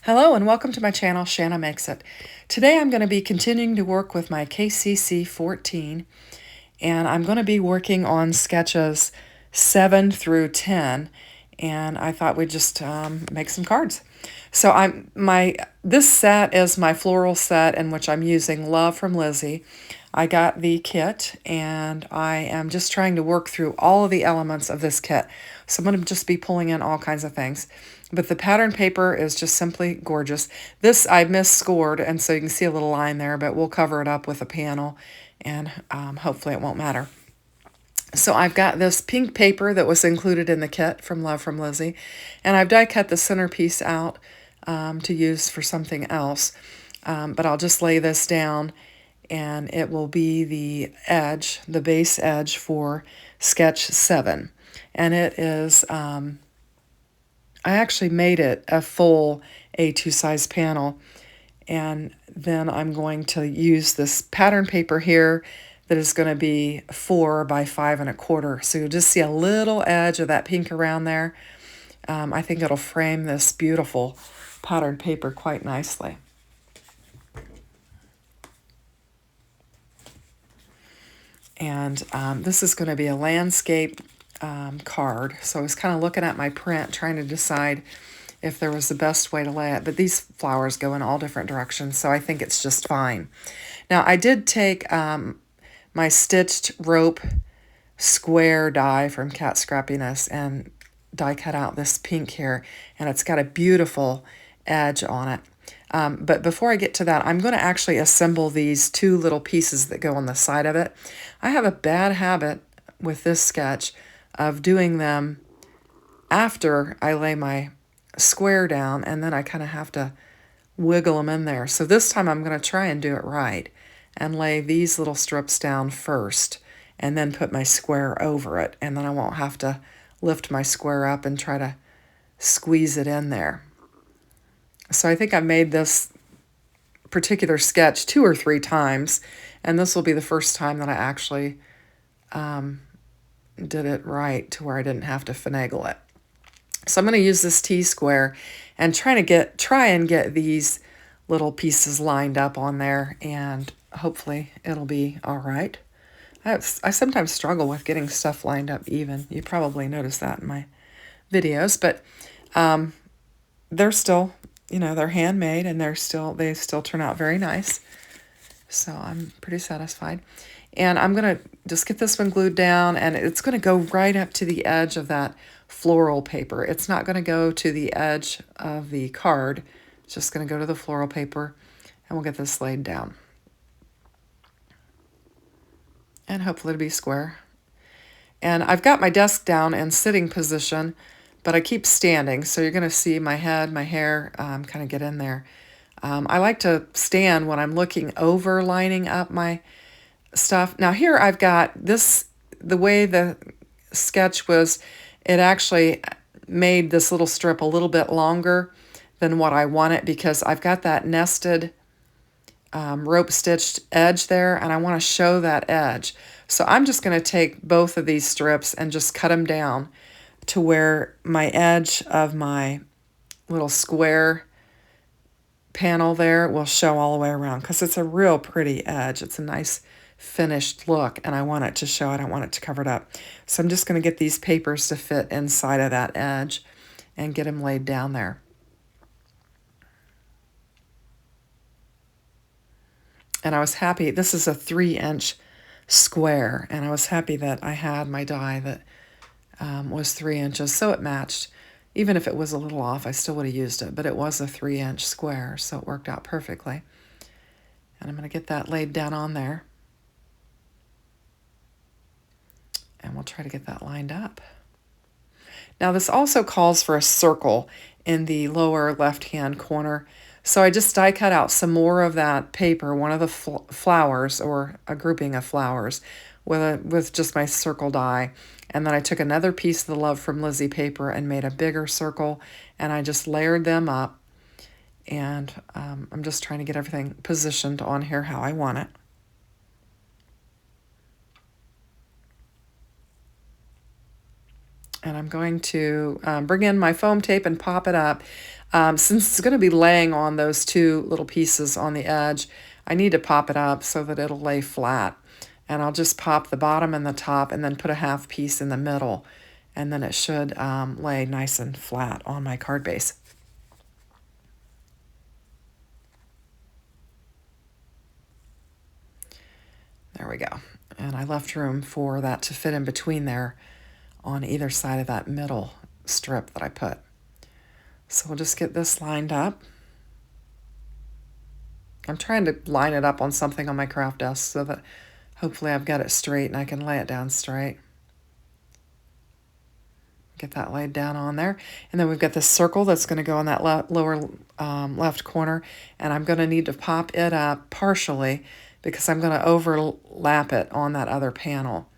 Hello and welcome to my channel, Shanna Makes It. Today I'm going to be continuing to work with my KCC 14, and I'm going to be working on sketches 7 through 10, and I thought we'd just make some cards. So this set is my floral set in which I'm using Love from Lizzie. I got the kit and I am just trying to work through all of the elements of this kit. So I'm going to just be pulling in all kinds of things. But the pattern paper is just simply gorgeous. This I mis-scored, and so you can see a little line there, but we'll cover it up with a panel, and hopefully it won't matter. So I've got this pink paper that was included in the kit from Love from Lizzie, and I've die cut the centerpiece out to use for something else. But I'll just lay this down, and it will be the edge, the base edge for sketch 7. And it is, I actually made it a full A2 size panel, and then I'm going to use this pattern paper here that is going to be 4 by 5 1/4. So you'll just see a little edge of that pink around there. I think it'll frame this beautiful pattern paper quite nicely. And this is going to be a landscape card. So I was kind of looking at my print, trying to decide if there was the best way to lay it. But these flowers go in all different directions, so I think it's just fine. Now, I did take my stitched rope square die from Cat Scrappiness and die cut out this pink here, and it's got a beautiful edge on it. But before I get to that, I'm going to actually assemble these 2 little pieces that go on the side of it. I have a bad habit with this sketch of doing them after I lay my square down, and then I kind of have to wiggle them in there. So this time I'm going to try and do it right and lay these little strips down first and then put my square over it, and then I won't have to lift my square up and try to squeeze it in there. So I think I've made this particular sketch 2 or 3 times, and this will be the first time that I actually did it right to where I didn't have to finagle it. So I'm going to use this T-square and try and get these little pieces lined up on there, and hopefully it'll be all right. I sometimes struggle with getting stuff lined up even. You probably noticed that in my videos, but they're still, they're handmade, and they still turn out very nice. So I'm pretty satisfied. And I'm going to just get this one glued down, and it's going to go right up to the edge of that floral paper. It's not going to go to the edge of the card. It's just going to go to the floral paper, and we'll get this laid down. And hopefully it'll be square. And I've got my desk down in sitting position, but I keep standing, so you're going to see my head, my hair kind of get in there. I like to stand when I'm looking over, lining up my stuff. Now here I've got this, the way the sketch was, it actually made this little strip a little bit longer than what I want it, because I've got that nested rope stitched edge there, and I want to show that edge. So I'm just going to take both of these strips and just cut them down to where my edge of my little square panel there will show all the way around, because it's a real pretty edge. It's a nice finished look, and I want it to show. I don't want it to cover it up. So I'm just going to get these papers to fit inside of that edge and get them laid down there. And I was happy. This is a 3-inch square, and I was happy that I had my die that was 3 inches, so it matched. Even if it was a little off, I still would have used it, but it was a 3-inch square, so it worked out perfectly. And I'm going to get that laid down on there, and we'll try to get that lined up. Now this also calls for a circle in the lower left-hand corner. So I just die cut out some more of that paper, one of the flowers, or a grouping of flowers, with just my circle die. And then I took another piece of the Love from Lizzie paper and made a bigger circle, and I just layered them up. And I'm just trying to get everything positioned on here how I want it. And I'm going to bring in my foam tape and pop it up. Since it's going to be laying on those two little pieces on the edge, I need to pop it up so that it'll lay flat. And I'll just pop the bottom and the top and then put a half piece in the middle. And then it should lay nice and flat on my card base. There we go. And I left room for that to fit in between there on either side of that middle strip that I put. So we'll just get this lined up. I'm trying to line it up on something on my craft desk so that hopefully I've got it straight and I can lay it down straight. Get that laid down on there. And then we've got this circle that's going to go in that lower left corner. And I'm going to need to pop it up partially because I'm going to overlap it on that other panel.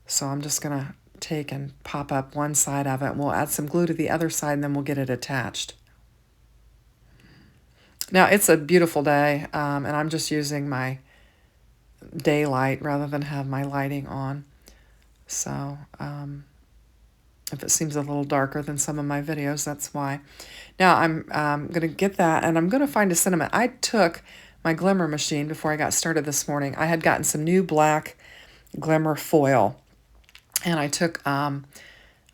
So I'm just going to take and pop up one side of it. And we'll add some glue to the other side and then we'll get it attached. Now it's a beautiful day and I'm just using my daylight rather than have my lighting on. So if it seems a little darker than some of my videos, that's why. Now I'm going to get that and I'm going to find a sentiment. I took my glimmer machine before I got started this morning. I had gotten some new black glimmer foil. And I took, I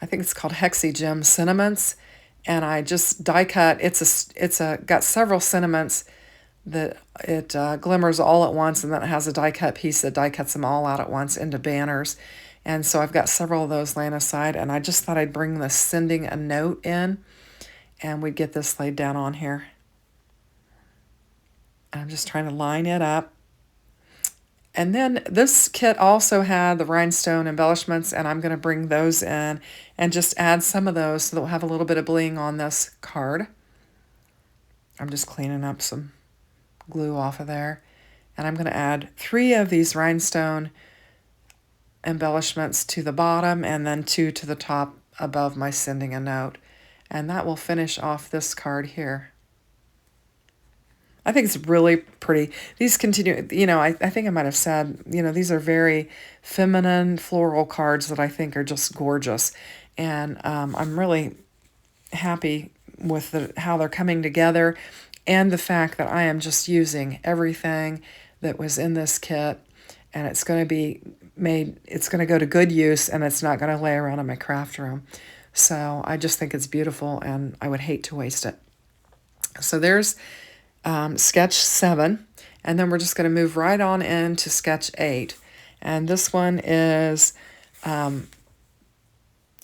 think it's called Hexi Gem Sentiments, and I just die cut. It's got several sentiments that it glimmers all at once, and then it has a die cut piece that die cuts them all out at once into banners. And so I've got several of those laying aside, and I just thought I'd bring this sending a note in, and we'd get this laid down on here. I'm just trying to line it up. And then this kit also had the rhinestone embellishments, and I'm going to bring those in and just add some of those so that we'll have a little bit of bling on this card. I'm just cleaning up some glue off of there. And I'm going to add 3 of these rhinestone embellishments to the bottom and then 2 to the top above my sending a note. And that will finish off this card here. I think it's really pretty. These continue, I think I might have said, these are very feminine floral cards that I think are just gorgeous. And I'm really happy with how they're coming together and the fact that I am just using everything that was in this kit. And it's going to be it's going to go to good use and it's not going to lay around in my craft room. So I just think it's beautiful and I would hate to waste it. So there's sketch 7, and then we're just going to move right on into sketch 8. And this one is, we're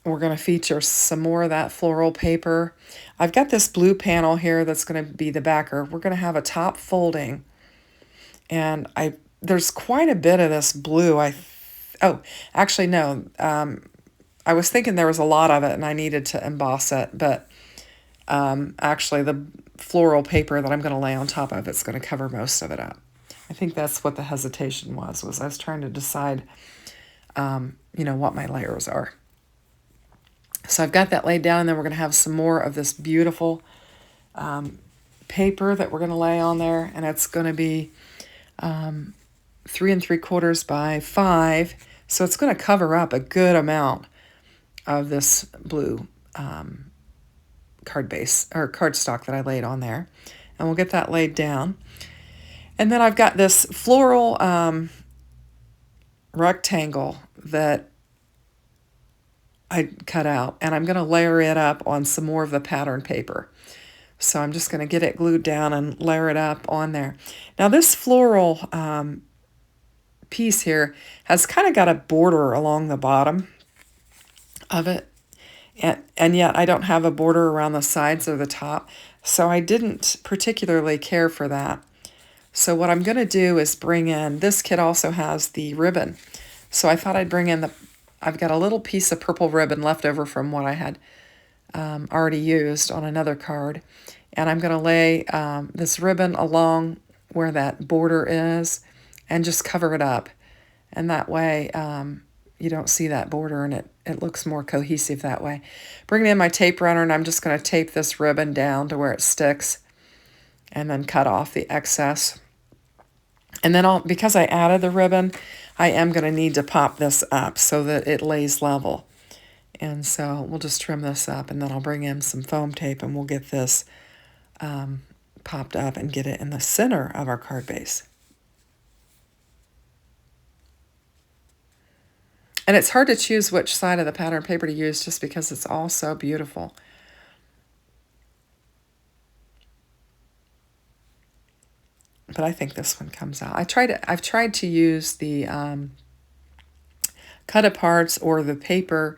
going to feature some more of that floral paper. I've got this blue panel here that's going to be the backer. We're going to have a top folding, and there's quite a bit of this blue. Actually, no. I was thinking there was a lot of it, and I needed to emboss it, but actually the floral paper that I'm going to lay on top of it's going to cover most of it up. I think that's what the hesitation was I was trying to decide, what my layers are. So I've got that laid down, and then we're going to have some more of this beautiful paper that we're going to lay on there, and it's going to be 3 3/4 by 5, so it's going to cover up a good amount of this blue card base or cardstock that I laid on there, and we'll get that laid down. And then I've got this floral rectangle that I cut out, and I'm going to layer it up on some more of the pattern paper. So I'm just going to get it glued down and layer it up on there. Now this floral piece here has kind of got a border along the bottom of it. And yet I don't have a border around the sides or the top, so I didn't particularly care for that. So what I'm going to do is bring in, this kit also has the ribbon. So I thought I'd bring in I've got a little piece of purple ribbon left over from what I had already used on another card. And I'm going to lay this ribbon along where that border is and just cover it up. And that way you don't see that border, and it looks more cohesive that way. Bringing in my tape runner, and I'm just going to tape this ribbon down to where it sticks and then cut off the excess. And then because I added the ribbon, I am going to need to pop this up so that it lays level. And so we'll just trim this up, and then I'll bring in some foam tape, and we'll get this popped up and get it in the center of our card base. And it's hard to choose which side of the pattern paper to use just because it's all so beautiful. But I think this one comes out. I've tried to use the cut aparts or the paper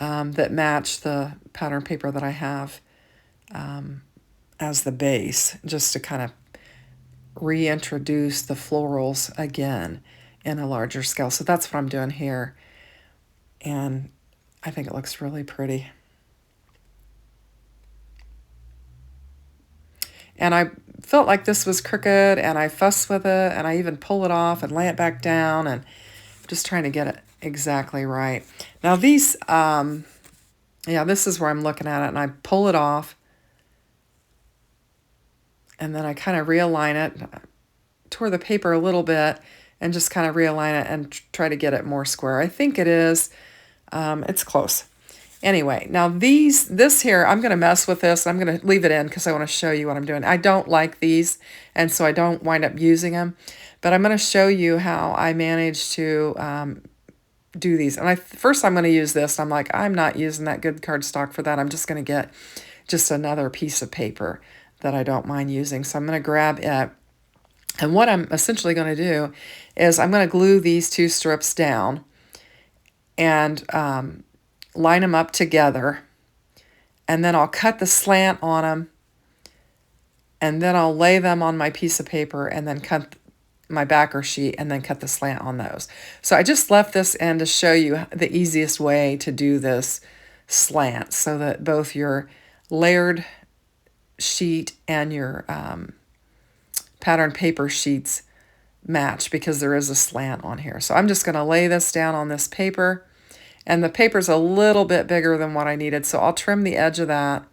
that match the pattern paper that I have as the base, just to kind of reintroduce the florals again in a larger scale. So that's what I'm doing here. And I think it looks really pretty. And I felt like this was crooked, and I fuss with it, and I even pull it off and lay it back down, and just trying to get it exactly right. Now these, this is where I'm looking at it, and I pull it off, and then I kind of realign it, tore the paper a little bit, and just kind of realign it and try to get it more square. I think it is. It's close. Anyway, now this here, I'm going to mess with this. I'm going to leave it in because I want to show you what I'm doing. I don't like these, and so I don't wind up using them. But I'm going to show you how I managed to do these. And first I'm going to use this. I'm like, I'm not using that good cardstock for that. I'm just going to get just another piece of paper that I don't mind using. So I'm going to grab it. And what I'm essentially going to do is I'm going to glue these two strips down and line them up together, and then I'll cut the slant on them, and then I'll lay them on my piece of paper and then cut my backer sheet and then cut the slant on those. So I just left this in to show you the easiest way to do this slant so that both your layered sheet and your pattern paper sheets match, because there is a slant on here. So I'm just going to lay this down on this paper. And the paper's a little bit bigger than what I needed, so I'll trim the edge of that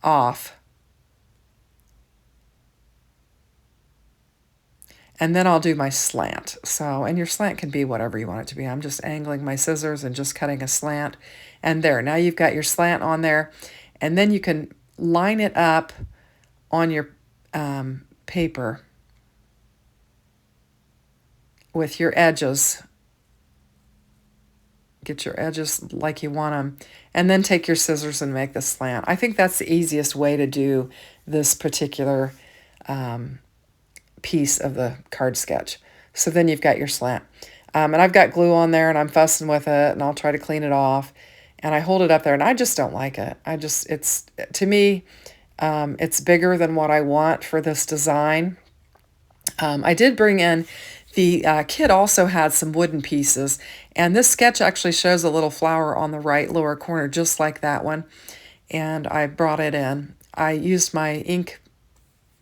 off. And then I'll do my slant. So, and your slant can be whatever you want it to be. I'm just angling my scissors and just cutting a slant. And there, now you've got your slant on there. And then you can line it up on your paper with your edges. Get your edges like you want them, and then take your scissors and make the slant. I think that's the easiest way to do this particular piece of the card sketch. So then you've got your slant. And I've got glue on there, and I'm fussing with it, and I'll try to clean it off. And I hold it up there, and I just don't like it. To me, it's bigger than what I want for this design. I did bring in, the kit also had some wooden pieces, and this sketch actually shows a little flower on the right lower corner, just like that one, and I brought it in. I used my ink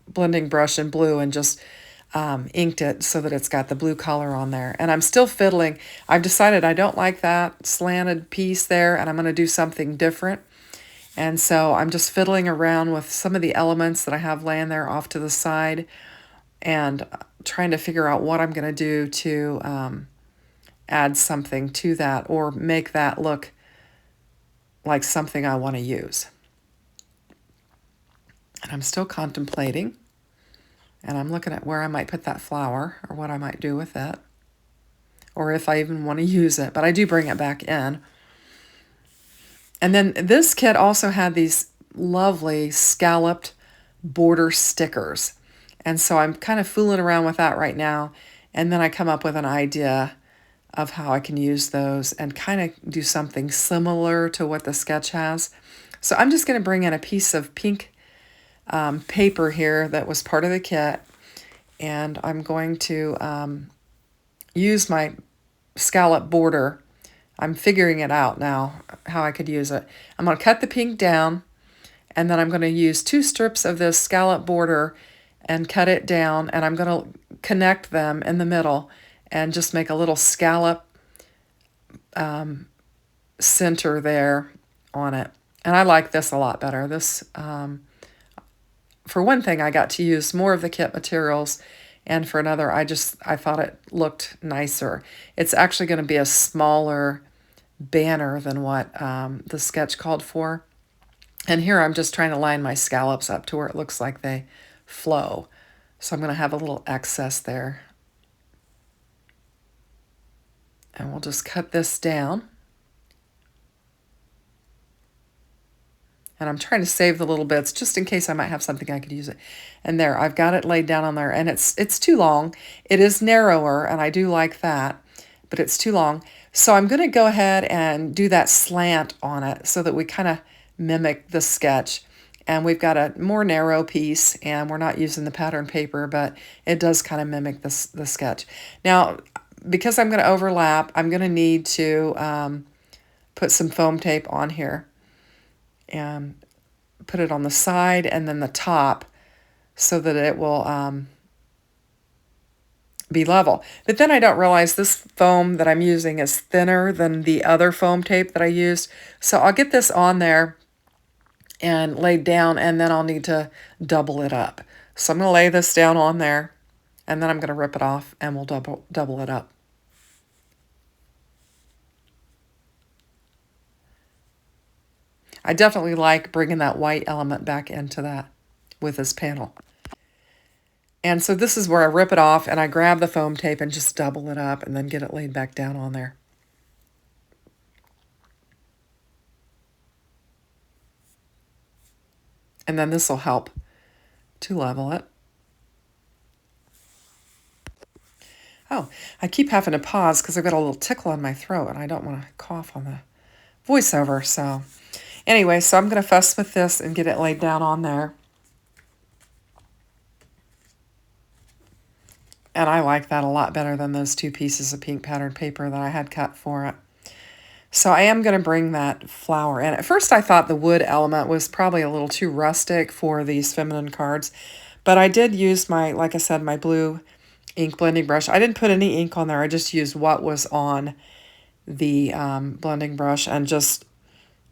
blending brush in blue and just inked it so that it's got the blue color on there, and I'm still fiddling. I've decided I don't like that slanted piece there, and I'm going to do something different, and so I'm just fiddling around with some of the elements that I have laying there off to the side, and trying to figure out what I'm going to do to add something to that or make that look like something I want to use. And I'm still contemplating, and I'm looking at where I might put that flower or what I might do with it, or if I even want to use it, but I do bring it back in. And then this kit also had these lovely scalloped border stickers. And so I'm kind of fooling around with that right now. And then I come up with an idea of how I can use those and kind of do something similar to what the sketch has. So I'm just going to bring in a piece of pink paper here that was part of the kit. And I'm going to use my scallop border. I'm figuring it out now, how I could use it. I'm going to cut the pink down, and then I'm going to use 2 strips of this scallop border and cut it down, and I'm going to connect them in the middle and just make a little scallop center there on it. And I like this a lot better. This, for one thing, I got to use more of the kit materials, and for another, I thought it looked nicer. It's actually going to be a smaller banner than what the sketch called for. And here I'm just trying to line my scallops up to where it looks like they flow. So I'm going to have a little excess there. And we'll just cut this down. And I'm trying to save the little bits just in case I might have something I could use it. And there, I've got it laid down on there. And it's too long. It is narrower, and I do like that, but it's too long. So I'm going to go ahead and do that slant on it so that we kind of mimic the sketch. And we've got a more narrow piece, and we're not using the pattern paper, but it does kind of mimic the sketch. Now, because I'm going to overlap, I'm going to need to put some foam tape on here and put it on the side and then the top so that it will be level. But then I don't realize this foam that I'm using is thinner than the other foam tape that I used. So I'll get this on there and laid down, and then I'll need to double it up. So I'm going to lay this down on there, and then I'm going to rip it off, and we'll double it up. I definitely like bringing that white element back into that with this panel. And so this is where I rip it off, and I grab the foam tape and just double it up and then get it laid back down on there. And then this will help to level it. Oh, I keep having to pause because I've got a little tickle in my throat and I don't want to cough on the voiceover. So anyway, so I'm going to fuss with this and get it laid down on there. And I like that a lot better than those two pieces of pink patterned paper that I had cut for it. So I am going to bring that flower in. At first I thought the wood element was probably a little too rustic for these feminine cards. But I did use my, like I said, my blue ink blending brush. I didn't put any ink on there. I just used what was on the blending brush and just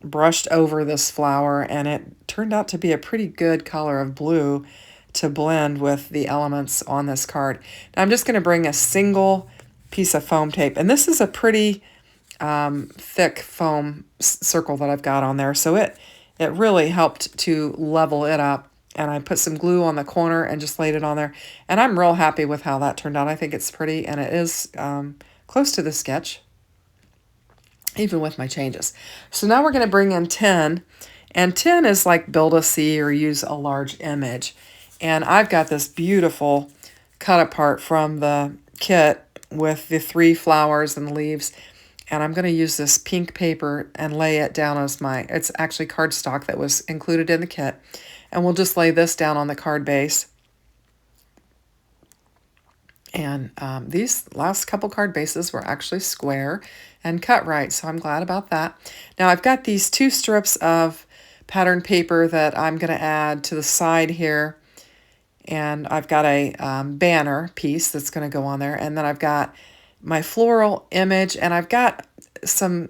brushed over this flower, and it turned out to be a pretty good color of blue to blend with the elements on this card. Now I'm just going to bring a single piece of foam tape, and this is a pretty thick foam circle that I've got on there, so it really helped to level it up. And I put some glue on the corner and just laid it on there. And I'm real happy with how that turned out. I think it's pretty, and it is close to the sketch, even with my changes. So now we're going to bring in 10. And 10 is like build a C or use a large image. And I've got this beautiful cut apart from the kit with the 3 flowers and leaves. And I'm going to use this pink paper and lay it down as it's actually cardstock that was included in the kit. And we'll just lay this down on the card base. And these last couple card bases were actually square and cut right, so I'm glad about that. Now I've got these 2 strips of pattern paper that I'm going to add to the side here. And I've got a banner piece that's going to go on there. And then I've got my floral image, and I've got some...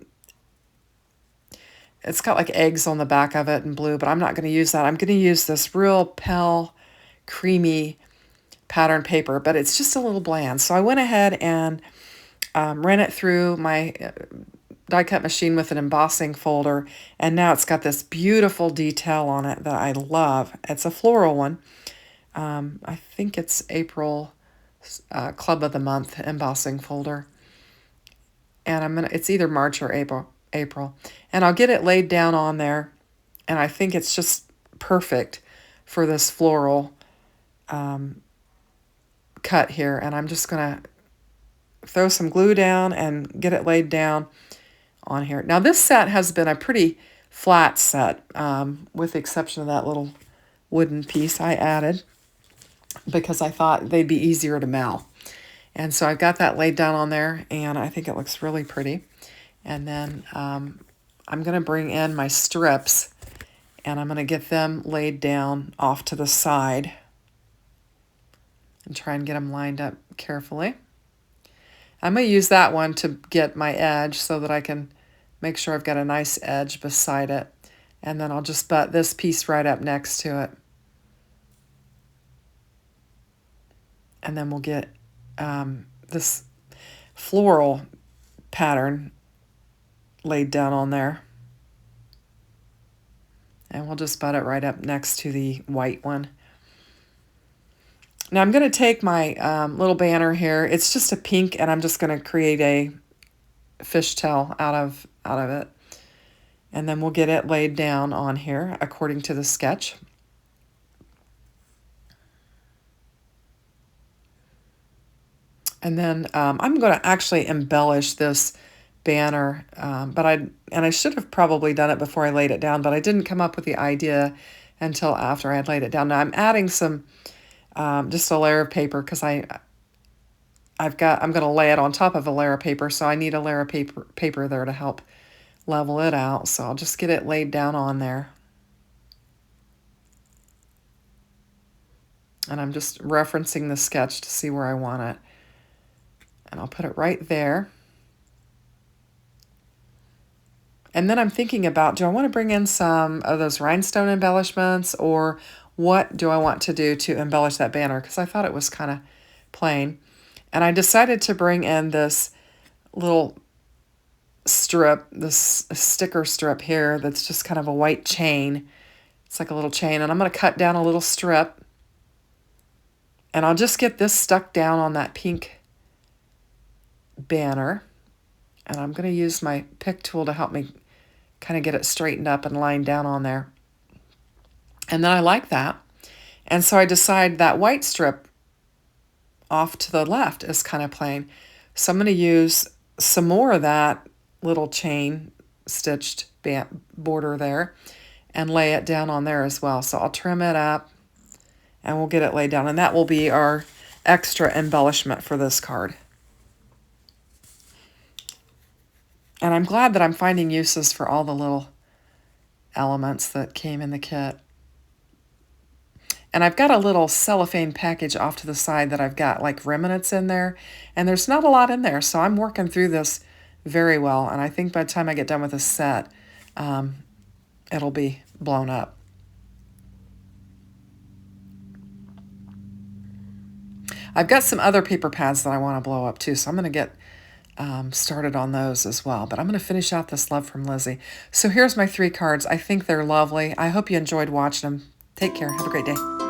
It's got like eggs on the back of it in blue, but I'm not going to use that. I'm going to use this real pale, creamy pattern paper, but it's just a little bland. So I went ahead and ran it through my die cut machine with an embossing folder, and now it's got this beautiful detail on it that I love. It's a floral one. I think it's April Club of the Month embossing folder. And it's either March or April. And I'll get it laid down on there, and I think it's just perfect for this floral cut here. And I'm just going to throw some glue down and get it laid down on here. Now this set has been a pretty flat set, with the exception of that little wooden piece I added because I thought they'd be easier to mail. And so I've got that laid down on there, and I think it looks really pretty. And then I'm going to bring in my strips, and I'm going to get them laid down off to the side and try and get them lined up carefully. I'm going to use that one to get my edge so that I can make sure I've got a nice edge beside it. And then I'll just butt this piece right up next to it. And then we'll get this floral pattern laid down on there. And we'll just butt it right up next to the white one. Now I'm going to take my little banner here. It's just a pink, and I'm just going to create a fishtail out of it. And then we'll get it laid down on here according to the sketch. And then I'm going to actually embellish this banner, but I should have probably done it before I laid it down, but I didn't come up with the idea until after I had laid it down. Now I'm adding some, just a layer of paper, because I'm going to lay it on top of a layer of paper, so I need a layer of paper there to help level it out. So I'll just get it laid down on there. And I'm just referencing the sketch to see where I want it. And I'll put it right there. And then I'm thinking about, do I want to bring in some of those rhinestone embellishments, or what do I want to do to embellish that banner? Because I thought it was kind of plain. And I decided to bring in this little strip, this sticker strip here that's just kind of a white chain. It's like a little chain. And I'm going to cut down a little strip. And I'll just get this stuck down on that pink banner. And I'm going to use my pick tool to help me kind of get it straightened up and lined down on there. And then I like that. And so I decide that white strip off to the left is kind of plain. So I'm going to use some more of that little chain stitched border there and lay it down on there as well. So I'll trim it up and we'll get it laid down. And that will be our extra embellishment for this card. And I'm glad that I'm finding uses for all the little elements that came in the kit. And I've got a little cellophane package off to the side that I've got like remnants in there. And there's not a lot in there, so I'm working through this very well. And I think by the time I get done with this set, it'll be blown up. I've got some other paper pads that I want to blow up too, so I'm going to get started on those as well. But I'm going to finish out this Love from Lizzie. So here's my 3 cards. I think they're lovely. I hope you enjoyed watching them. Take care. Have a great day.